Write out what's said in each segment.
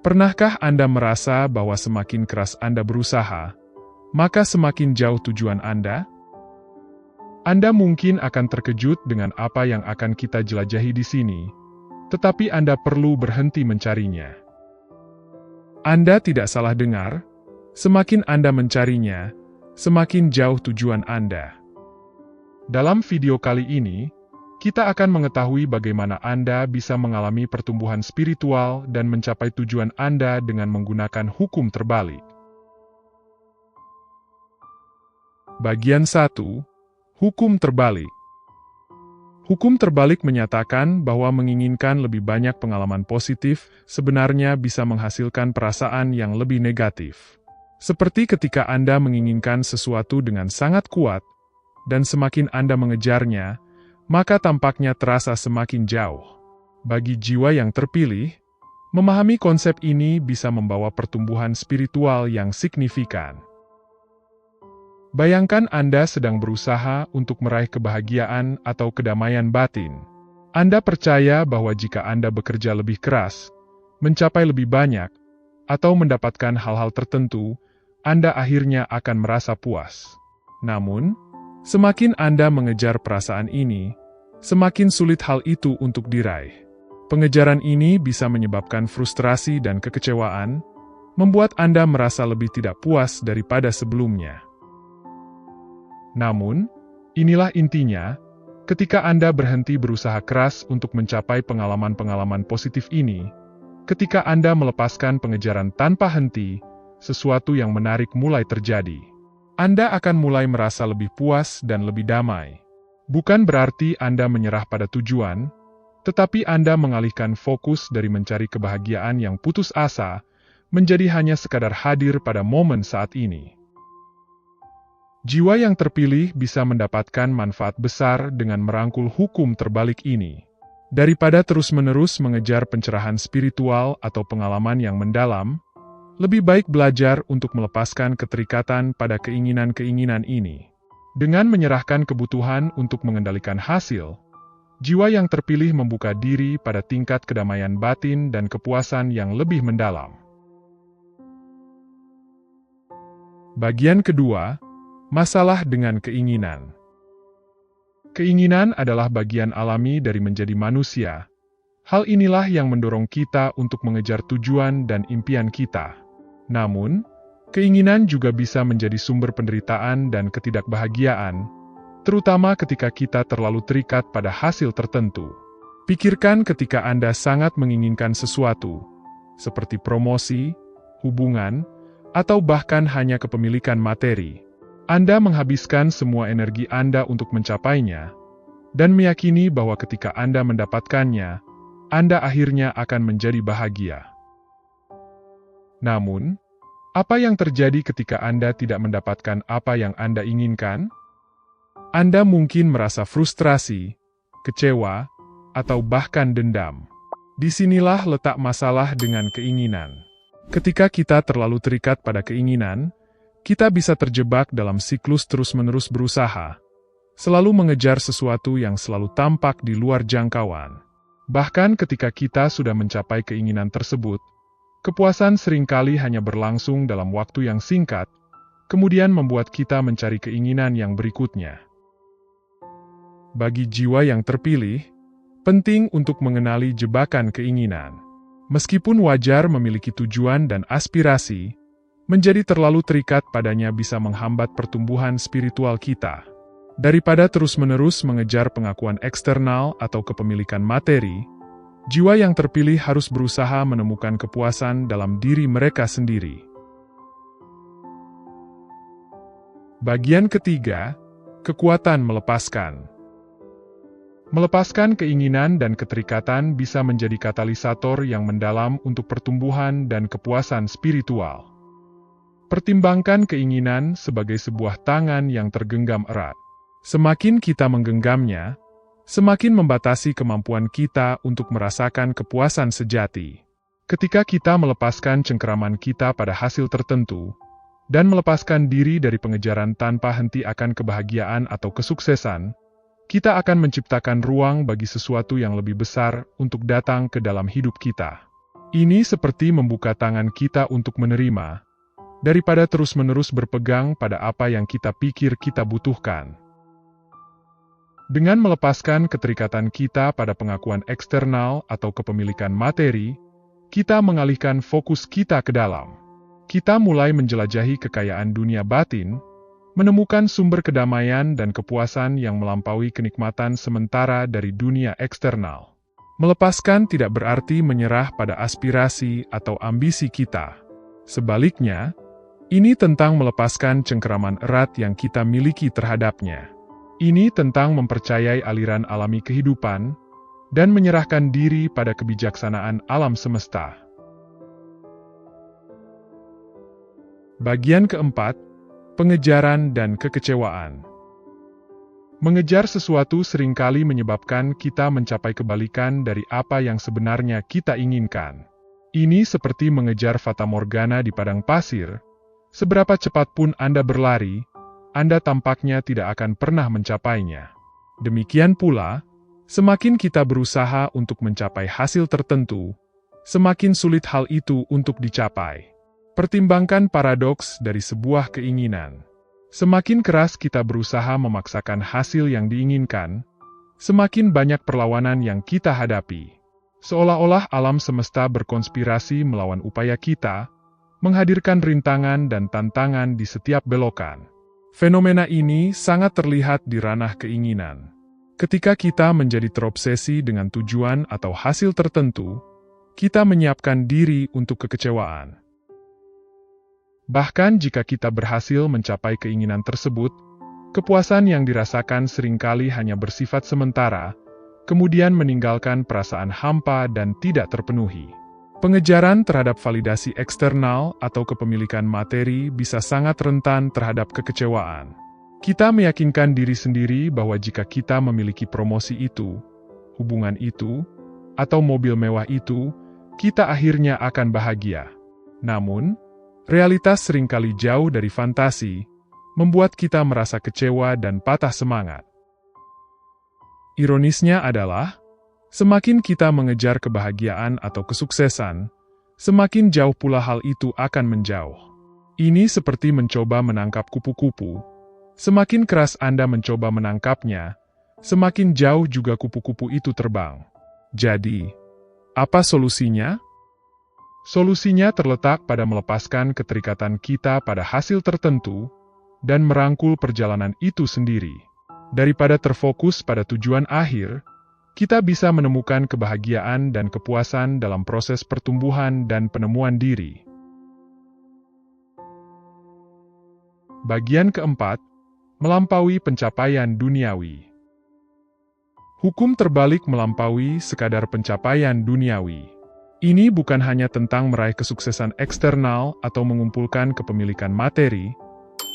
Pernahkah Anda merasa bahwa semakin keras Anda berusaha, maka semakin jauh tujuan Anda? Anda mungkin akan terkejut dengan apa yang akan kita jelajahi di sini, tetapi Anda perlu berhenti mencarinya. Anda tidak salah dengar, semakin Anda mencarinya, semakin jauh tujuan Anda. Dalam video kali ini, kita akan mengetahui bagaimana Anda bisa mengalami pertumbuhan spiritual dan mencapai tujuan Anda dengan menggunakan hukum terbalik. Bagian 1. Hukum terbalik. Hukum terbalik menyatakan bahwa menginginkan lebih banyak pengalaman positif sebenarnya bisa menghasilkan perasaan yang lebih negatif. Seperti ketika Anda menginginkan sesuatu dengan sangat kuat, dan semakin Anda mengejarnya, maka tampaknya terasa semakin jauh. Bagi jiwa yang terpilih, memahami konsep ini bisa membawa pertumbuhan spiritual yang signifikan. Bayangkan Anda sedang berusaha untuk meraih kebahagiaan atau kedamaian batin. Anda percaya bahwa jika Anda bekerja lebih keras, mencapai lebih banyak, atau mendapatkan hal-hal tertentu, Anda akhirnya akan merasa puas. Namun, semakin Anda mengejar perasaan ini, semakin sulit hal itu untuk diraih. Pengejaran ini bisa menyebabkan frustrasi dan kekecewaan, membuat Anda merasa lebih tidak puas daripada sebelumnya. Namun, inilah intinya, ketika Anda berhenti berusaha keras untuk mencapai pengalaman-pengalaman positif ini, ketika Anda melepaskan pengejaran tanpa henti, sesuatu yang menarik mulai terjadi. Anda akan mulai merasa lebih puas dan lebih damai. Bukan berarti Anda menyerah pada tujuan, tetapi Anda mengalihkan fokus dari mencari kebahagiaan yang putus asa, menjadi hanya sekadar hadir pada momen saat ini. Jiwa yang terpilih bisa mendapatkan manfaat besar dengan merangkul hukum terbalik ini. Daripada terus-menerus mengejar pencerahan spiritual atau pengalaman yang mendalam, lebih baik belajar untuk melepaskan keterikatan pada keinginan-keinginan ini. Dengan menyerahkan kebutuhan untuk mengendalikan hasil, jiwa yang terpilih membuka diri pada tingkat kedamaian batin dan kepuasan yang lebih mendalam. Bagian kedua, masalah dengan keinginan. Keinginan adalah bagian alami dari menjadi manusia. Hal inilah yang mendorong kita untuk mengejar tujuan dan impian kita. Namun, keinginan juga bisa menjadi sumber penderitaan dan ketidakbahagiaan, terutama ketika kita terlalu terikat pada hasil tertentu. Pikirkan ketika Anda sangat menginginkan sesuatu, seperti promosi, hubungan, atau bahkan hanya kepemilikan materi. Anda menghabiskan semua energi Anda untuk mencapainya, dan meyakini bahwa ketika Anda mendapatkannya, Anda akhirnya akan menjadi bahagia. Namun, apa yang terjadi ketika Anda tidak mendapatkan apa yang Anda inginkan? Anda mungkin merasa frustrasi, kecewa, atau bahkan dendam. Disinilah letak masalah dengan keinginan. Ketika kita terlalu terikat pada keinginan, kita bisa terjebak dalam siklus terus-menerus berusaha, selalu mengejar sesuatu yang selalu tampak di luar jangkauan. Bahkan ketika kita sudah mencapai keinginan tersebut, kepuasan seringkali hanya berlangsung dalam waktu yang singkat, kemudian membuat kita mencari keinginan yang berikutnya. Bagi jiwa yang terpilih, penting untuk mengenali jebakan keinginan. Meskipun wajar memiliki tujuan dan aspirasi, menjadi terlalu terikat padanya bisa menghambat pertumbuhan spiritual kita. Daripada terus-menerus mengejar pengakuan eksternal atau kepemilikan materi, jiwa yang terpilih harus berusaha menemukan kepuasan dalam diri mereka sendiri. Bagian ketiga, kekuatan melepaskan. Melepaskan keinginan dan keterikatan bisa menjadi katalisator yang mendalam untuk pertumbuhan dan kepuasan spiritual. Pertimbangkan keinginan sebagai sebuah tangan yang tergenggam erat. Semakin kita menggenggamnya, semakin membatasi kemampuan kita untuk merasakan kepuasan sejati. Ketika kita melepaskan cengkeraman kita pada hasil tertentu, dan melepaskan diri dari pengejaran tanpa henti akan kebahagiaan atau kesuksesan, kita akan menciptakan ruang bagi sesuatu yang lebih besar untuk datang ke dalam hidup kita. Ini seperti membuka tangan kita untuk menerima, daripada terus-menerus berpegang pada apa yang kita pikir kita butuhkan. Dengan melepaskan keterikatan kita pada pengakuan eksternal atau kepemilikan materi, kita mengalihkan fokus kita ke dalam. Kita mulai menjelajahi kekayaan dunia batin, menemukan sumber kedamaian dan kepuasan yang melampaui kenikmatan sementara dari dunia eksternal. Melepaskan tidak berarti menyerah pada aspirasi atau ambisi kita. Sebaliknya, ini tentang melepaskan cengkeraman erat yang kita miliki terhadapnya. Ini tentang mempercayai aliran alami kehidupan dan menyerahkan diri pada kebijaksanaan alam semesta. Bagian keempat, pengejaran dan kekecewaan. Mengejar sesuatu seringkali menyebabkan kita mencapai kebalikan dari apa yang sebenarnya kita inginkan. Ini seperti mengejar fatamorgana di padang pasir. Seberapa cepat pun Anda berlari, Anda tampaknya tidak akan pernah mencapainya. Demikian pula, semakin kita berusaha untuk mencapai hasil tertentu, semakin sulit hal itu untuk dicapai. Pertimbangkan paradoks dari sebuah keinginan. Semakin keras kita berusaha memaksakan hasil yang diinginkan, semakin banyak perlawanan yang kita hadapi. Seolah-olah alam semesta berkonspirasi melawan upaya kita, menghadirkan rintangan dan tantangan di setiap belokan. Fenomena ini sangat terlihat di ranah keinginan. Ketika kita menjadi terobsesi dengan tujuan atau hasil tertentu, kita menyiapkan diri untuk kekecewaan. Bahkan jika kita berhasil mencapai keinginan tersebut, kepuasan yang dirasakan seringkali hanya bersifat sementara, kemudian meninggalkan perasaan hampa dan tidak terpenuhi. Pengejaran terhadap validasi eksternal atau kepemilikan materi bisa sangat rentan terhadap kekecewaan. Kita meyakinkan diri sendiri bahwa jika kita memiliki promosi itu, hubungan itu, atau mobil mewah itu, kita akhirnya akan bahagia. Namun, realitas seringkali jauh dari fantasi, membuat kita merasa kecewa dan patah semangat. Ironisnya adalah, semakin kita mengejar kebahagiaan atau kesuksesan, semakin jauh pula hal itu akan menjauh. Ini seperti mencoba menangkap kupu-kupu. Semakin keras Anda mencoba menangkapnya, semakin jauh juga kupu-kupu itu terbang. Jadi, apa solusinya? Solusinya terletak pada melepaskan keterikatan kita pada hasil tertentu dan merangkul perjalanan itu sendiri. Daripada terfokus pada tujuan akhir, kita bisa menemukan kebahagiaan dan kepuasan dalam proses pertumbuhan dan penemuan diri. Bagian keempat, melampaui pencapaian duniawi. Hukum terbalik melampaui sekadar pencapaian duniawi. Ini bukan hanya tentang meraih kesuksesan eksternal atau mengumpulkan kepemilikan materi,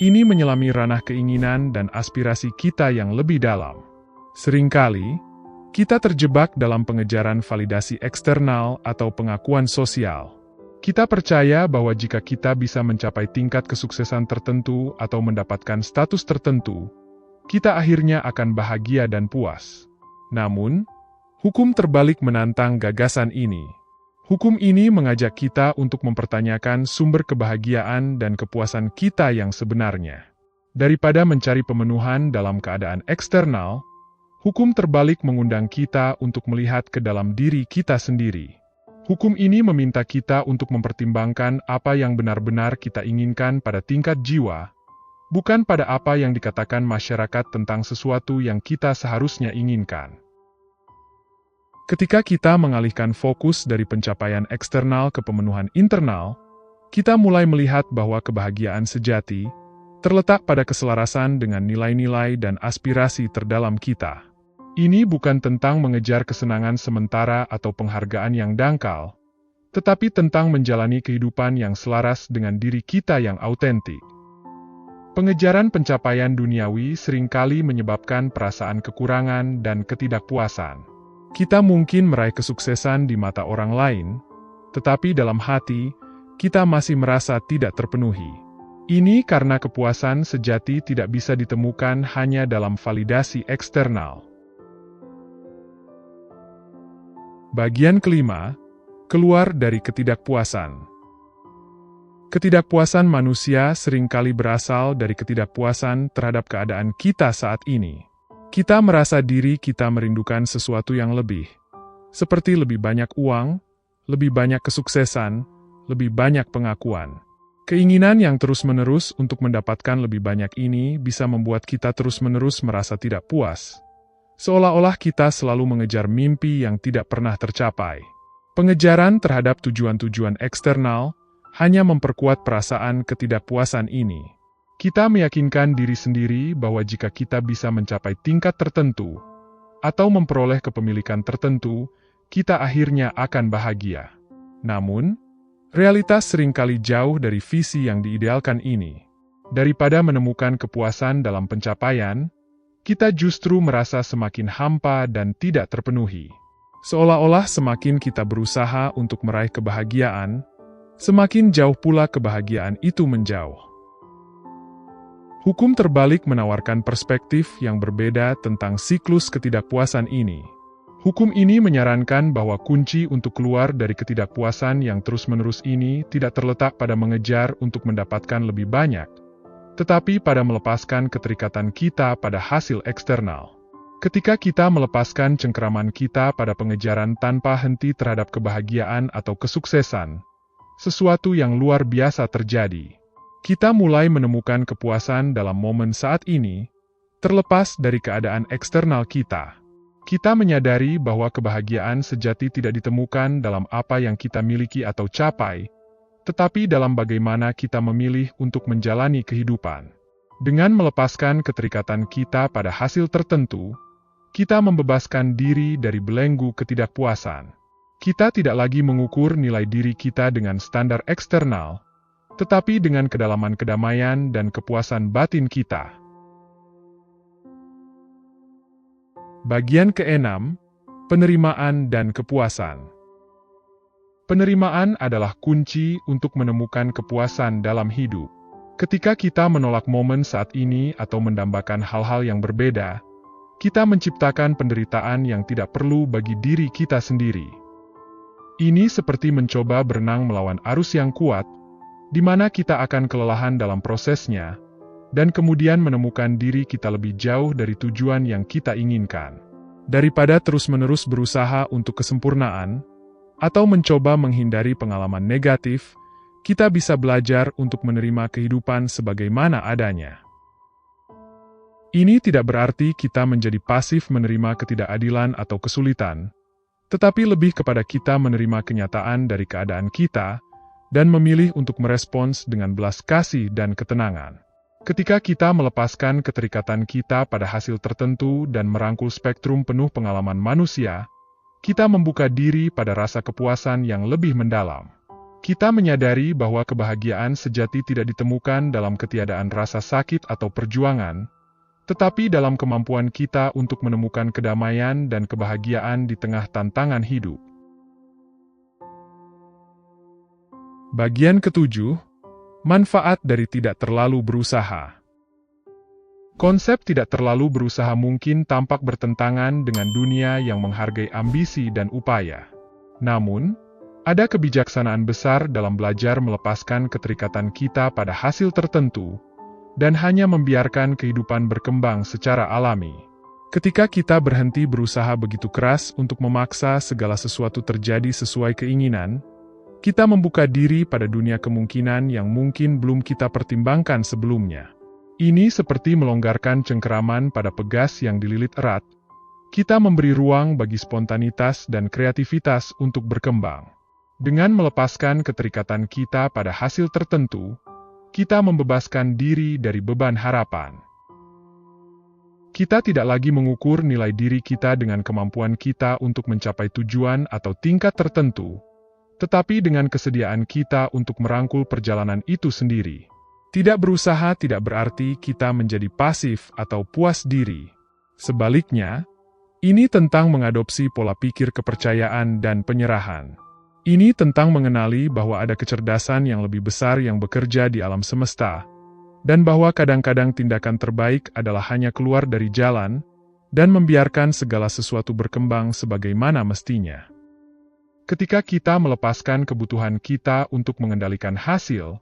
ini menyelami ranah keinginan dan aspirasi kita yang lebih dalam. Seringkali, kita terjebak dalam pengejaran validasi eksternal atau pengakuan sosial. Kita percaya bahwa jika kita bisa mencapai tingkat kesuksesan tertentu atau mendapatkan status tertentu, kita akhirnya akan bahagia dan puas. Namun, hukum terbalik menantang gagasan ini. Hukum ini mengajak kita untuk mempertanyakan sumber kebahagiaan dan kepuasan kita yang sebenarnya. Daripada mencari pemenuhan dalam keadaan eksternal, hukum terbalik mengundang kita untuk melihat ke dalam diri kita sendiri. Hukum ini meminta kita untuk mempertimbangkan apa yang benar-benar kita inginkan pada tingkat jiwa, bukan pada apa yang dikatakan masyarakat tentang sesuatu yang kita seharusnya inginkan. Ketika kita mengalihkan fokus dari pencapaian eksternal ke pemenuhan internal, kita mulai melihat bahwa kebahagiaan sejati terletak pada keselarasan dengan nilai-nilai dan aspirasi terdalam kita. Ini bukan tentang mengejar kesenangan sementara atau penghargaan yang dangkal, tetapi tentang menjalani kehidupan yang selaras dengan diri kita yang autentik. Pengejaran pencapaian duniawi seringkali menyebabkan perasaan kekurangan dan ketidakpuasan. Kita mungkin meraih kesuksesan di mata orang lain, tetapi dalam hati, kita masih merasa tidak terpenuhi. Ini karena kepuasan sejati tidak bisa ditemukan hanya dalam validasi eksternal. Bagian kelima, Keluar dari ketidakpuasan. Ketidakpuasan manusia seringkali berasal dari ketidakpuasan terhadap keadaan kita saat ini. Kita merasa diri kita merindukan sesuatu yang lebih, seperti lebih banyak uang, lebih banyak kesuksesan, lebih banyak pengakuan. Keinginan yang terus-menerus untuk mendapatkan lebih banyak ini bisa membuat kita terus-menerus merasa tidak puas. Seolah-olah kita selalu mengejar mimpi yang tidak pernah tercapai. Pengejaran terhadap tujuan-tujuan eksternal hanya memperkuat perasaan ketidakpuasan ini. Kita meyakinkan diri sendiri bahwa jika kita bisa mencapai tingkat tertentu atau memperoleh kepemilikan tertentu, kita akhirnya akan bahagia. Namun, realitas seringkali jauh dari visi yang diidealkan ini. Daripada menemukan kepuasan dalam pencapaian, kita justru merasa semakin hampa dan tidak terpenuhi. Seolah-olah semakin kita berusaha untuk meraih kebahagiaan, semakin jauh pula kebahagiaan itu menjauh. Hukum terbalik menawarkan perspektif yang berbeda tentang siklus ketidakpuasan ini. Hukum ini menyarankan bahwa kunci untuk keluar dari ketidakpuasan yang terus-menerus ini tidak terletak pada mengejar untuk mendapatkan lebih banyak, tetapi pada melepaskan keterikatan kita pada hasil eksternal. Ketika kita melepaskan cengkeraman kita pada pengejaran tanpa henti terhadap kebahagiaan atau kesuksesan, sesuatu yang luar biasa terjadi. Kita mulai menemukan kepuasan dalam momen saat ini, terlepas dari keadaan eksternal kita. Kita menyadari bahwa kebahagiaan sejati tidak ditemukan dalam apa yang kita miliki atau capai, tetapi dalam bagaimana kita memilih untuk menjalani kehidupan. Dengan melepaskan keterikatan kita pada hasil tertentu, kita membebaskan diri dari belenggu ketidakpuasan. Kita tidak lagi mengukur nilai diri kita dengan standar eksternal, tetapi dengan kedalaman kedamaian dan kepuasan batin kita. Bagian ke-6, penerimaan dan kepuasan. Penerimaan adalah kunci untuk menemukan kepuasan dalam hidup. Ketika kita menolak momen saat ini atau mendambakan hal-hal yang berbeda, kita menciptakan penderitaan yang tidak perlu bagi diri kita sendiri. Ini seperti mencoba berenang melawan arus yang kuat, di mana kita akan kelelahan dalam prosesnya, dan kemudian menemukan diri kita lebih jauh dari tujuan yang kita inginkan. Daripada terus-menerus berusaha untuk kesempurnaan, atau mencoba menghindari pengalaman negatif, kita bisa belajar untuk menerima kehidupan sebagaimana adanya. Ini tidak berarti kita menjadi pasif menerima ketidakadilan atau kesulitan, tetapi lebih kepada kita menerima kenyataan dari keadaan kita, dan memilih untuk merespons dengan belas kasih dan ketenangan. Ketika kita melepaskan keterikatan kita pada hasil tertentu dan merangkul spektrum penuh pengalaman manusia, kita membuka diri pada rasa kepuasan yang lebih mendalam. Kita menyadari bahwa kebahagiaan sejati tidak ditemukan dalam ketiadaan rasa sakit atau perjuangan, tetapi dalam kemampuan kita untuk menemukan kedamaian dan kebahagiaan di tengah tantangan hidup. Bagian ke-7, manfaat dari tidak terlalu berusaha. Konsep tidak terlalu berusaha mungkin tampak bertentangan dengan dunia yang menghargai ambisi dan upaya. Namun, ada kebijaksanaan besar dalam belajar melepaskan keterikatan kita pada hasil tertentu, dan hanya membiarkan kehidupan berkembang secara alami. Ketika kita berhenti berusaha begitu keras untuk memaksa segala sesuatu terjadi sesuai keinginan, kita membuka diri pada dunia kemungkinan yang mungkin belum kita pertimbangkan sebelumnya. Ini seperti melonggarkan cengkeraman pada pegas yang dililit erat. Kita memberi ruang bagi spontanitas dan kreativitas untuk berkembang. Dengan melepaskan keterikatan kita pada hasil tertentu, kita membebaskan diri dari beban harapan. Kita tidak lagi mengukur nilai diri kita dengan kemampuan kita untuk mencapai tujuan atau tingkat tertentu, tetapi dengan kesediaan kita untuk merangkul perjalanan itu sendiri. Tidak berusaha tidak berarti kita menjadi pasif atau puas diri. Sebaliknya, ini tentang mengadopsi pola pikir kepercayaan dan penyerahan. Ini tentang mengenali bahwa ada kecerdasan yang lebih besar yang bekerja di alam semesta, dan bahwa kadang-kadang tindakan terbaik adalah hanya keluar dari jalan, dan membiarkan segala sesuatu berkembang sebagaimana mestinya. Ketika kita melepaskan kebutuhan kita untuk mengendalikan hasil,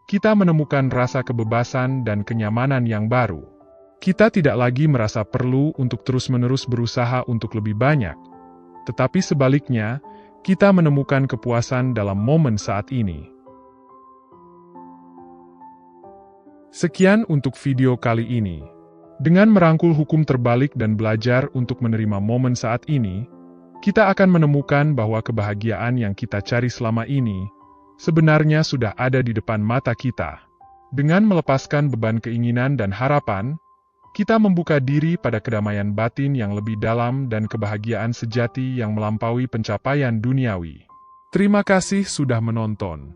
kita menemukan rasa kebebasan dan kenyamanan yang baru. Kita tidak lagi merasa perlu untuk terus-menerus berusaha untuk lebih banyak, tetapi sebaliknya, kita menemukan kepuasan dalam momen saat ini. Sekian untuk video kali ini. Dengan merangkul hukum terbalik dan belajar untuk menerima momen saat ini, kita akan menemukan bahwa kebahagiaan yang kita cari selama ini sebenarnya sudah ada di depan mata kita. Dengan melepaskan beban keinginan dan harapan, kita membuka diri pada kedamaian batin yang lebih dalam dan kebahagiaan sejati yang melampaui pencapaian duniawi. Terima kasih sudah menonton.